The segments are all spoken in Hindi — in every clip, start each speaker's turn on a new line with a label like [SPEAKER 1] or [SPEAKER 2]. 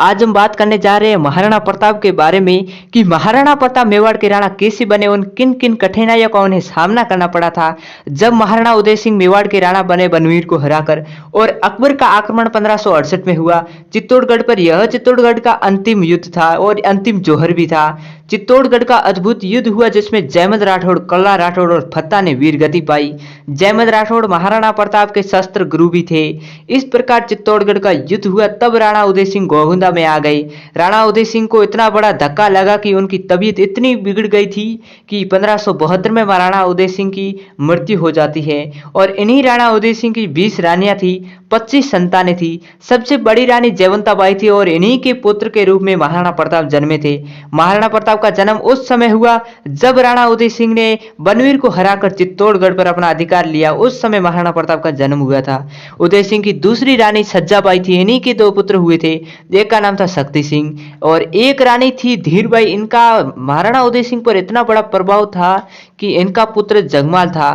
[SPEAKER 1] आज हम बात करने जा रहे हैं महाराणा प्रताप के बारे में कि महाराणा प्रताप मेवाड़ के राणा कैसे बने, उन किन किन कठिनाइयों का उन्हें सामना करना पड़ा था जब महाराणा उदय सिंह मेवाड़ के राणा बने बनवीर को हराकर। और अकबर का आक्रमण 1568 में हुआ चित्तौड़गढ़ पर। यह चित्तौड़गढ़ का अंतिम युद्ध था और अंतिम जौहर भी था। चित्तौड़गढ़ का अद्भुत युद्ध हुआ जिसमें जयमल राठौड़, कल्ला राठौड़ और फत्ता ने वीरगति पाई। जयमल राठौड़ महाराणा प्रताप के शस्त्र गुरु भी थे। इस प्रकार चित्तौड़गढ़ का युद्ध हुआ। तब राणा उदय सिंह गोविंदा में आ गए। राणा उदय सिंह को इतना बड़ा धक्का लगा कि उनकी तबीयत इतनी बिगड़ गई थी कि 1572 में राणा उदय सिंह की मृत्यु हो जाती है। और इन्हीं राणा उदय सिंह की 20 रानियां थी, 25 संतानें थी। सबसे बड़ी रानी जयवंताबाई थी और इन्हीं के पुत्र के रूप में महाराणा प्रताप जन्मे थे। महाराणा प्रताप का जन्म उस समय हुआ जब राणा उदय सिंह ने बनवीर को हराकर चित्तौड़गढ़ पर अपना अधिकार लिया। उस समय महाराणा प्रताप का जन्म हुआ था। उदय सिंह की दूसरी रानी सज्जाबाई थी। इन्हीं के 2 पुत्र हुए थे, एक का नाम था शक्ति सिंह और एक रानी थी धीरबाई। इनका महाराणा उदय सिंह पर इतना बड़ा प्रभाव था कि इनका पुत्र जगमाल था।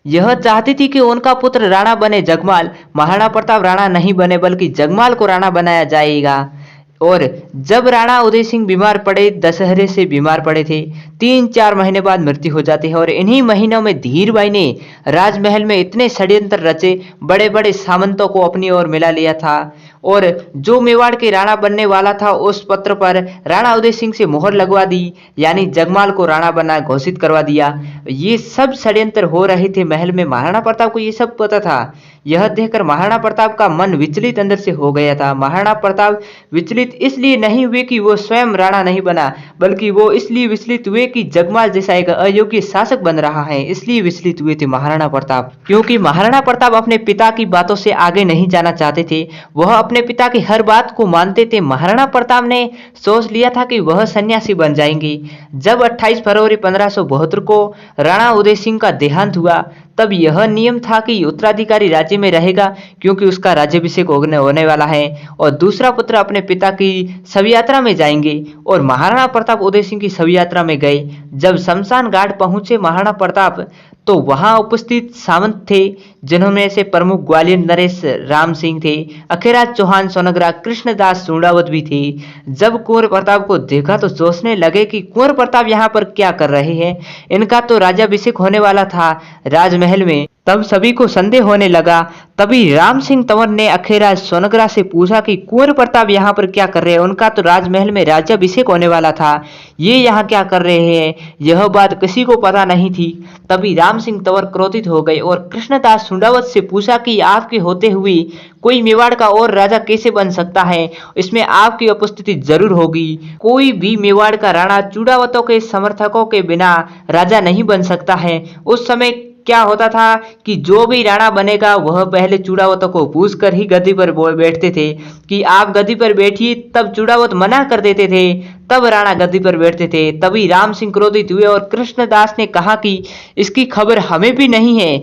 [SPEAKER 1] यह चाहती थी कि उनका पुत्र राणा बने जगमाल। महाराणा प्रताप राणा नहीं बने बल्कि जगमाल को राणा बनाया जाएगा। और जब राणा उदय सिंह बीमार पड़े, दशहरे से बीमार पड़े थे, 3-4 महीने बाद मृत्यु हो जाती है। और इन्हीं महीनों में धीरबाई ने राजमहल में इतने षड्यंत्र रचे, बड़े बड़े सामंतों को अपनी ओर मिला लिया था और जो मेवाड़ के राणा बनने वाला था उस पत्र पर राणा उदय सिंह से मोहर लगवा दी, यानी जगमाल को राणा बना घोषित करवा दिया। ये सब षड्यंत्र हो रहे थे महल में। महाराणा प्रताप को ये सब पता था। यह देखकर महाराणा प्रताप का मन विचलित अंदर से हो गया था। महाराणा प्रताप विचलित इसलिए नहीं हुए कि वो स्वयं राणा नहीं बना, बल्कि वो इसलिए विचलित हुए कि जगमाल जैसा एक अयोग्य शासक बन रहा है, इसलिए विचलित हुए थे महाराणा प्रताप। क्योंकि महाराणा प्रताप अपने पिता की बातों से आगे नहीं जाना चाहते थे। वह अपने पिता की हर बात को मानते थे। महाराणा प्रताप ने सोच लिया था कि वह सन्यासी बन जाएंगे। जब 28 फरवरी 1572 को राणा उदय सिंह का देहांत हुआ तब यह नियम था कि उत्तराधिकारी राज्य में रहेगा क्योंकि उसका राज्याभिषेक होने वाला है और दूसरा पुत्र अपने पिता की शव यात्रा में जाएंगे। और महाराणा प्रताप उदय सिंह की शव यात्रा में गए। जब शमशान घाट पहुंचे महाराणा प्रताप तो वहां उपस्थित सामंत थे जिन्होंने से प्रमुख ग्वालियर नरेश राम सिंह थे, अखेराज चौहान सोनग्रा, कृष्णदास सुंडावत भी थे। जब कुंवर प्रताप को देखा तो सोचने लगे कि कुंवर प्रताप यहाँ पर क्या कर रहे हैं। इनका तो राज्याभिषेक होने वाला था राजमहल में। तब सभी को संदेह होने लगा। तभी राम सिंह तंवर ने अखेराज सोनग्रा से पूछा कि कुंवर प्रताप यहाँ पर क्या कर रहे हैं। उनका तो राजमहल में राज्याभिषेक होने वाला था, ये यहाँ क्या कर रहे हैं। यह बात किसी को पता नहीं थी। तभी राम सिंह तंवर क्रोधित हो गए और कृष्णदास सुंडावत से पूछा कि आपके होते हुए कोई मेवाड़ का और राजा कैसे बन सकता है, इसमें आपकी उपस्थिति जरूर होगी। कोई भी मेवाड़ का राणा चूड़ावतों के समर्थकों के बिना राजा नहीं बन सकता है। उस समय क्या होता था कि जो भी राणा बनेगा वह पहले चूड़ावतों को पूछ कर ही गद्दी पर बैठते थे कि आप गद्दी पर बैठिए। तब चूड़ावत मना कर देते थे, तब राणा गद्दी पर बैठते थे। तभी राम सिंह क्रोधित हुए और कृष्णदास ने कहा कि इसकी खबर हमें भी नहीं है।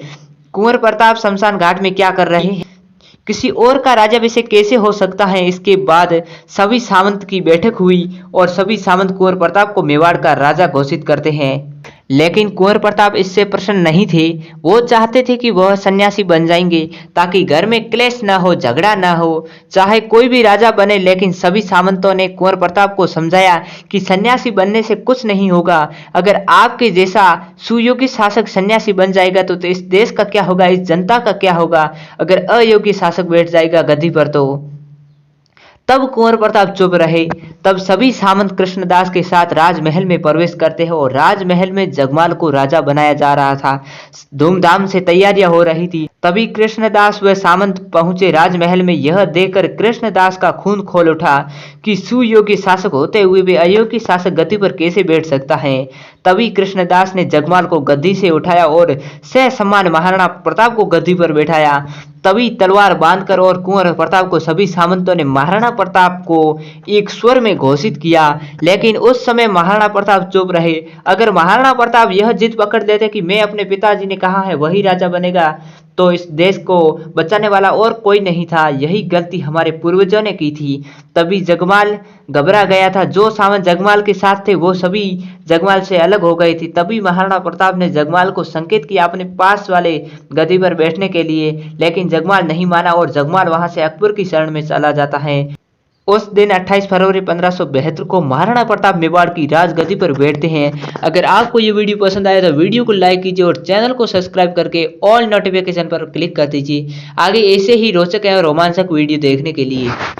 [SPEAKER 1] कुंवर प्रताप शमशान घाट में क्या कर रहे हैं, किसी और का राज्याभिषेक कैसे हो सकता है। इसके बाद सभी सामंत की बैठक हुई और सभी सामंत कुंवर प्रताप को मेवाड़ का राजा घोषित करते हैं। लेकिन कुंवर प्रताप इससे प्रसन्न नहीं थे। वो चाहते थे कि वह सन्यासी बन जाएंगे ताकि घर में क्लेश न हो, झगड़ा न हो, चाहे कोई भी राजा बने। लेकिन सभी सामंतों ने कुंवर प्रताप को समझाया कि सन्यासी बनने से कुछ नहीं होगा। अगर आपके जैसा सुयोग्य शासक सन्यासी बन जाएगा तो इस देश का क्या होगा, इस जनता का क्या होगा अगर अयोग्य शासक बैठ जाएगा गद्दी पर। तो तब कुंवर प्रताप चुप रहे। तब सभी सामंत कृष्णदास के साथ राजमहल में प्रवेश करते हैं और राजमहल में जगमाल को राजा बनाया जा रहा था। धूमधाम से तैयारियां हो रही थी। तभी कृष्णदास व सामंत पहुंचे राजमहल में। यह देखकर कृष्णदास का खून खोल उठा कि सुयोग्य शासक होते हुए भी अयोग्य शासक गद्दी पर कैसे बैठ सकता है। तभी कृष्णदास ने जगमाल को गद्दी से उठाया और ससम्मान महाराणा प्रताप को गद्दी पर बैठाया। तभी तलवार बांधकर और कुंवर प्रताप को सभी सामंतों ने महाराणा प्रताप को एक स्वर में घोषित किया। लेकिन उस समय महाराणा प्रताप चुप रहे। अगर महाराणा प्रताप यह जिद पकड़ लेते कि मैं अपने पिताजी ने कहा है वही राजा बनेगा तो इस देश को बचाने वाला और कोई नहीं था। यही गलती हमारे पूर्वजों ने की थी, तभी जगमाल घबरा गया था। जो सामंत जगमाल के साथ थे वो सभी जगमाल से अलग हो गए थे। तभी महाराणा प्रताप ने जगमाल को संकेत किया अपने पास वाले गद्दी पर बैठने के लिए, लेकिन जगमाल नहीं माना और जगमाल वहां से अकबर की शरण में चला जाता है। उस दिन 28 फरवरी 1572 को महाराणा प्रताप मेवाड़ की राजगद्दी पर बैठते हैं। अगर आपको ये वीडियो पसंद आया तो वीडियो को लाइक कीजिए और चैनल को सब्सक्राइब करके ऑल नोटिफिकेशन पर क्लिक कर दीजिए आगे ऐसे ही रोचक और रोमांचक वीडियो देखने के लिए।